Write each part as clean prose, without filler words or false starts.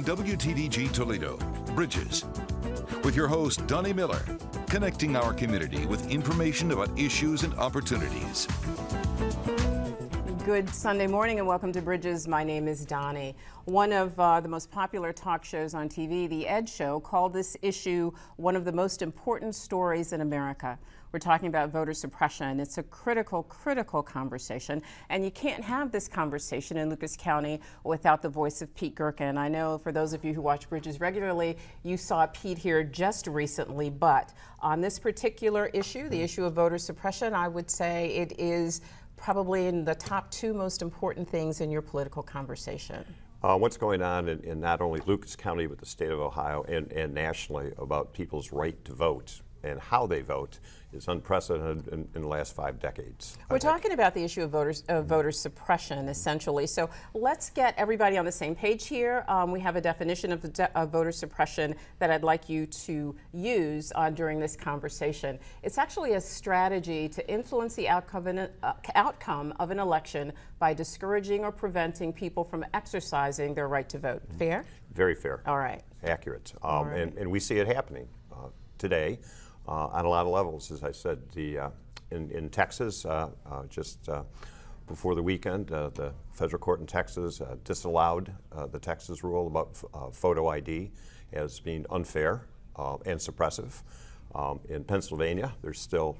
WTDG Toledo, Bridges, with your host, Doni Miller, connecting our community with information about issues and opportunities. Good Sunday morning and welcome to Bridges. My name is Doni. One of the most popular talk shows on TV, The Ed Show, called this issue one of the most important stories in America. We're talking about voter suppression. It's a critical conversation, and you can't have this conversation in Lucas County without the voice of Pete Gerken. I know for those of you who watch Bridges regularly, you saw Pete here just recently, but on this particular issue, the issue of voter suppression, I would say it is probably in the top two most important things in your political conversation. What's going on in not only Lucas County, but the state of Ohio and nationally about people's right to vote and how they vote is unprecedented in the last 5 decades. We're talking about the issue of voter suppression, essentially. So let's get everybody on the same page here. We have a definition of voter suppression that I'd like you to use during this conversation. It's actually a strategy to influence the outcome of an election by discouraging or preventing people from exercising their right to vote. Fair? Very fair. All right. Accurate. And we see it happening today. On a lot of levels, as I said, in Texas, just before the weekend, the federal court in Texas disallowed the Texas rule about photo ID as being unfair and suppressive. In Pennsylvania, they're still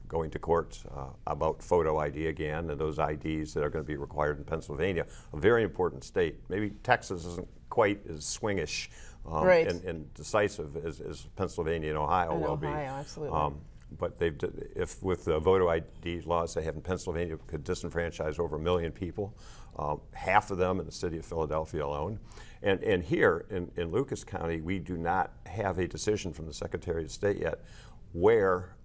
going to court about photo ID again, and those IDs that are going to be required in Pennsylvania, a very important state. Maybe Texas isn't quite as swingish right. and decisive as Pennsylvania and Ohio will be. Absolutely. But if with the voter ID laws they have in Pennsylvania could disenfranchise over 1 million people, half of them in the city of Philadelphia alone. And here in Lucas County, we do not have a decision from the Secretary of State yet where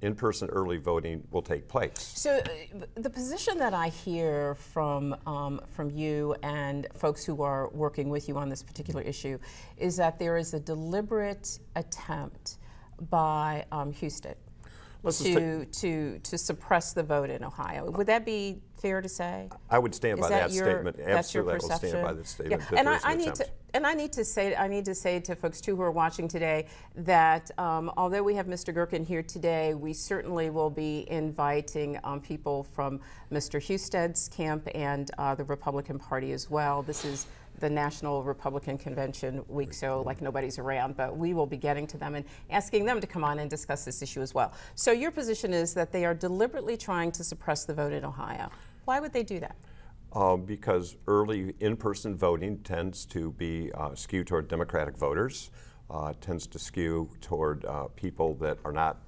in-person early voting will take place. So the position that I hear from you and folks who are working with you on this particular issue is that there is a deliberate attempt by Houston to suppress the vote in Ohio. Would that be fair to say? I would stand by that statement. That's your Absolutely, perception? I will stand by that statement. Yeah. And I need to say to folks too who are watching today that although we have Mr. Gerken here today, we certainly will be inviting people from Mr. Husted's camp and the Republican Party as well. This is the National Republican Convention week, so like nobody's around, but we will be getting to them and asking them to come on and discuss this issue as well. So your position is that they are deliberately trying to suppress the vote in Ohio. Why would they do that? Because early in-person voting tends to be skewed toward Democratic voters, tends to skew toward people that are not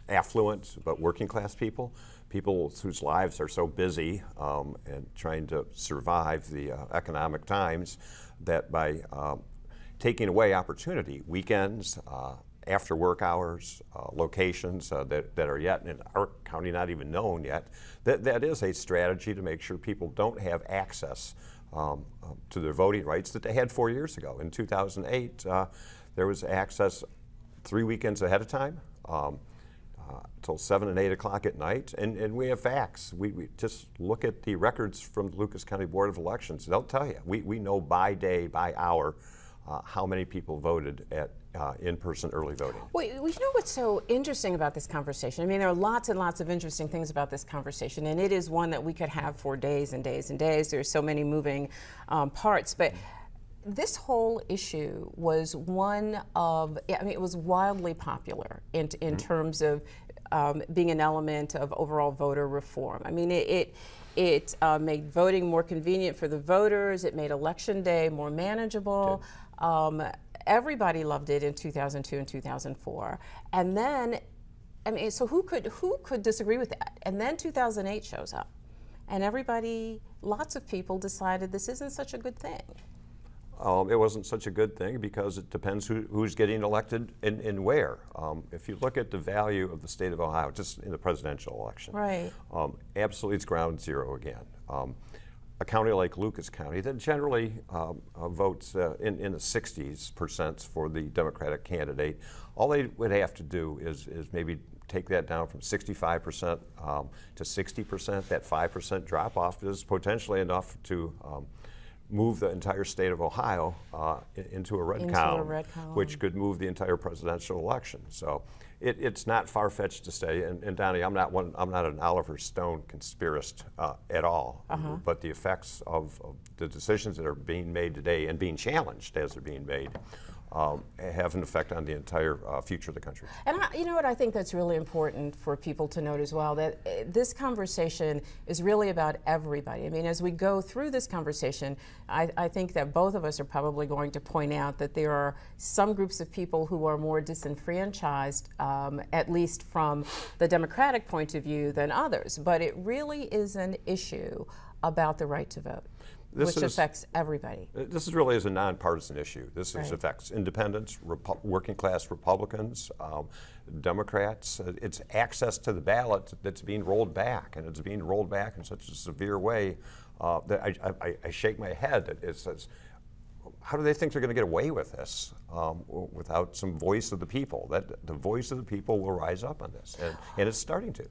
affluent but working class people, people whose lives are so busy and trying to survive the economic times that by taking away opportunity, weekends, after work hours, locations that are yet in our county not even known yet, that is a strategy to make sure people don't have access to their voting rights that they had 4 years ago. In 2008, there was access 3 weekends ahead of time, until 7 and 8 o'clock at night, and we have facts. We just look at the records from the Lucas County Board of Elections. They'll tell you. We know by day, by hour, how many people voted at in-person early voting. Well, you know what's so interesting about this conversation? I mean, there are lots and lots of interesting things about this conversation, and it is one that we could have for days and days and days. There's so many moving parts, but this whole issue was one of, I mean, it was wildly popular in terms of being an element of overall voter reform. I mean, it made voting more convenient for the voters. It made Election Day more manageable. Everybody loved it in 2002 and 2004. And then, I mean, so who could disagree with that? And then 2008 shows up, and everybody, lots of people decided this isn't such a good thing. It wasn't such a good thing because it depends who's getting elected and where. If you look at the value of the state of Ohio, just in the presidential election, right? Absolutely, it's ground zero again. A county like Lucas County that generally votes in the 60% for the Democratic candidate, all they would have to do is maybe take that down from 65% to 60%. That 5% drop off is potentially enough to move the entire state of Ohio into a red column, which could move the entire presidential election. So it's not far-fetched to say, and Doni, I'm not an Oliver Stone conspiracist at all, but the effects of the decisions that are being made today and being challenged as they're being made have an effect on the entire future of the country. And you know what, I think that's really important for people to note as well, that this conversation is really about everybody. I mean, as we go through this conversation, I think that both of us are probably going to point out that there are some groups of people who are more disenfranchised, at least from the Democratic point of view, than others. But it really is an issue about the right to vote. Which affects everybody. This is really is a nonpartisan issue. This affects independents, working class Republicans, Democrats. It's access to the ballot that's being rolled back, and it's being rolled back in such a severe way that I shake my head. That it says, how do they think they're going to get away with this without some voice of the people? That the voice of the people will rise up on this, and it's starting to.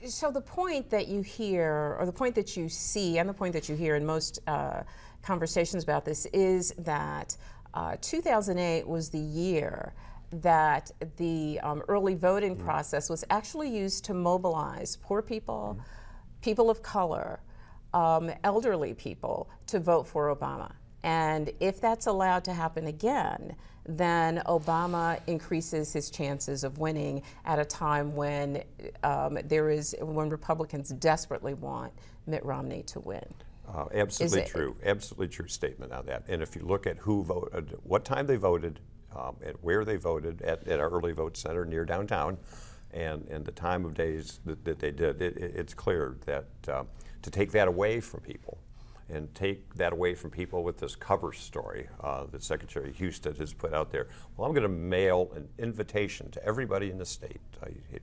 So the point that you hear, or the point that you see, and the point that you hear in most conversations about this is that 2008 was the year that the early voting process was actually used to mobilize poor people, people of color, elderly people to vote for Obama. And if that's allowed to happen again, then Obama increases his chances of winning at a time when when Republicans desperately want Mitt Romney to win. Absolutely true. Absolutely true statement on that. And if you look at who voted, what time they voted, and where they voted at our early vote center near downtown, and the time of days that they did, it's clear that to take that away from people, and take that away from people with this cover story that Secretary Houston has put out there. Well, I'm going to mail an invitation to everybody in the state.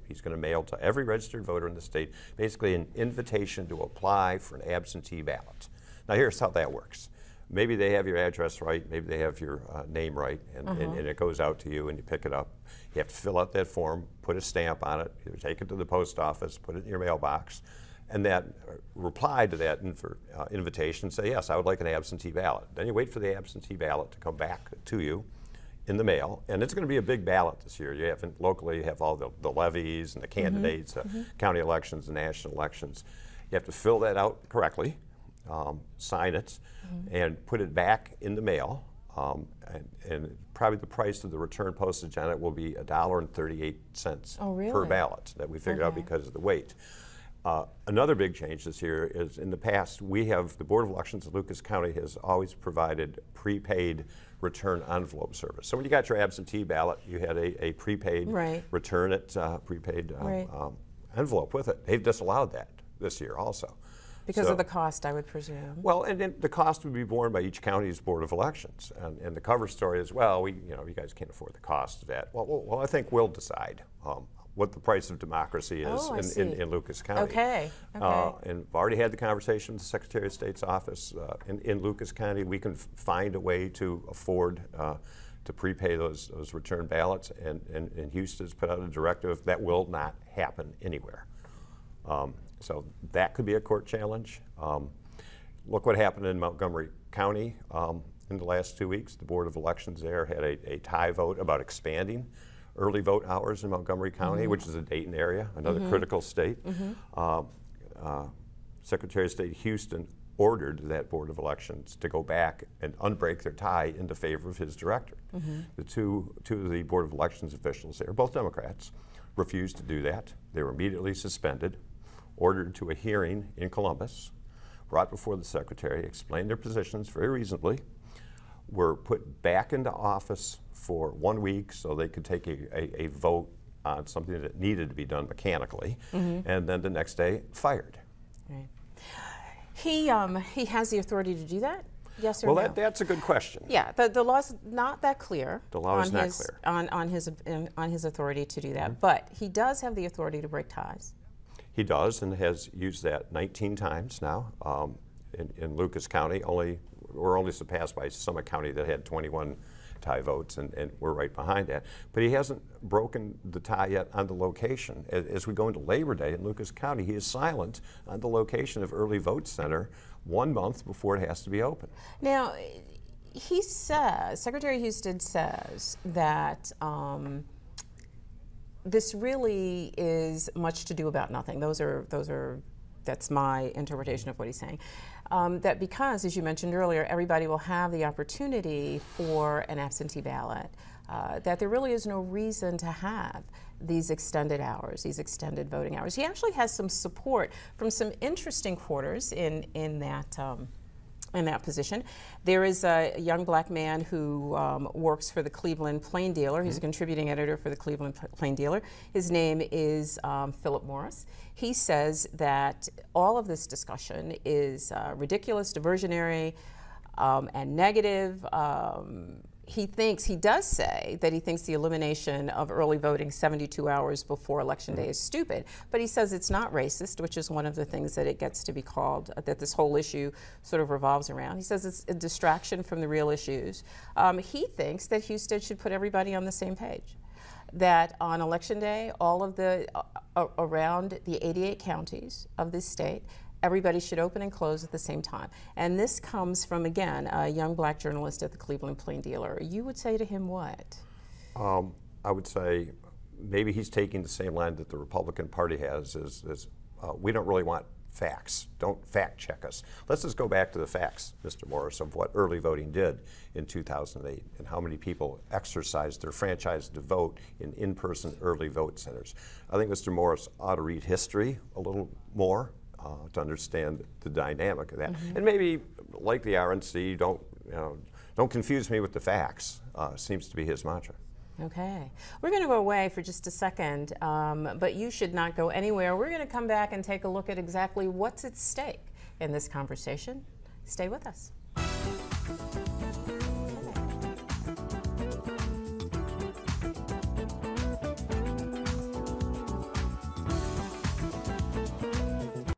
He's going to mail to every registered voter in the state basically an invitation to apply for an absentee ballot. Now here's how that works. Maybe they have your address right, maybe they have your name right, and it goes out to you and you pick it up. You have to fill out that form, put a stamp on it, either take it to the post office, put it in your mailbox, and that reply to that invitation, say, yes, I would like an absentee ballot. Then you wait for the absentee ballot to come back to you in the mail, and it's going to be a big ballot this year. You have locally, you have all the levies and the candidates, county elections, and national elections. You have to fill that out correctly, sign it, and put it back in the mail. And probably the price of the return postage on it will be $1.38 per ballot that we figured out because of the weight. Another big change this year is, in the past, the Board of Elections in Lucas County has always provided prepaid return envelope service. So when you got your absentee ballot, you had a prepaid return it, prepaid envelope with it. They've disallowed that this year also. Because of the cost, I would presume. Well, and then the cost would be borne by each county's Board of Elections. And the cover story is, well, you guys can't afford the cost of that. Well, I think we'll decide what the price of democracy is in Lucas County. And I've already had the conversation with the Secretary of State's office. In Lucas County, we can find a way to afford to prepay those return ballots, and Houston's put out a directive that will not happen anywhere. So that could be a court challenge. Look what happened in Montgomery County in the last 2 weeks. The Board of Elections there had a tie vote about expanding early vote hours in Montgomery County, which is a Dayton area, another critical state. Secretary of State Houston ordered that Board of Elections to go back and unbreak their tie into favor of his director. The two of the Board of Elections officials there, both Democrats, refused to do that. They were immediately suspended, ordered to a hearing in Columbus, brought before the Secretary, explained their positions very reasonably, were put back into office for 1 week so they could take a vote on something that needed to be done mechanically, and then the next day fired. Right. He has the authority to do that? Yes or no? Well, that's a good question. Yeah, the law's not that clear. The law is not clear on his authority to do that, but he does have the authority to break ties. He does, and has used that 19 times now. In Lucas County, we're only surpassed by Summit County that had 21 tie votes, and we're right behind that. But he hasn't broken the tie yet on the location. As we go into Labor Day in Lucas County, he is silent on the location of early vote center 1 month before it has to be open. Now, he says, Secretary Husted says that this really is much to do about nothing. That's my interpretation of what he's saying. That because, as you mentioned earlier, everybody will have the opportunity for an absentee ballot, that there really is no reason to have these extended hours, these extended voting hours. He actually has some support from some interesting quarters in that position. There is a young black man who works for the Cleveland Plain Dealer. He's a contributing editor for the Cleveland Plain Dealer. His name is Philip Morris. He says that all of this discussion is ridiculous, diversionary, and negative. He does say that he thinks the elimination of early voting 72 hours before Election Day is stupid, but he says it's not racist, which is one of the things that it gets to be called, that this whole issue sort of revolves around. He says it's a distraction from the real issues. He thinks that Houston should put everybody on the same page, that on Election Day, all of the, around the 88 counties of this state, everybody should open and close at the same time. And this comes from, again, a young black journalist at the Cleveland Plain Dealer. You would say to him what? I would say maybe he's taking the same line that the Republican Party has, is we don't really want facts. Don't fact check us. Let's just go back to the facts, Mr. Morris, of what early voting did in 2008 and how many people exercised their franchise to vote in in-person early vote centers. I think Mr. Morris ought to read history a little more to understand the dynamic of that. And maybe, like the RNC, don't confuse me with the facts, seems to be his mantra. Okay. We're going to go away for just a second, but you should not go anywhere. We're going to come back and take a look at exactly what's at stake in this conversation. Stay with us.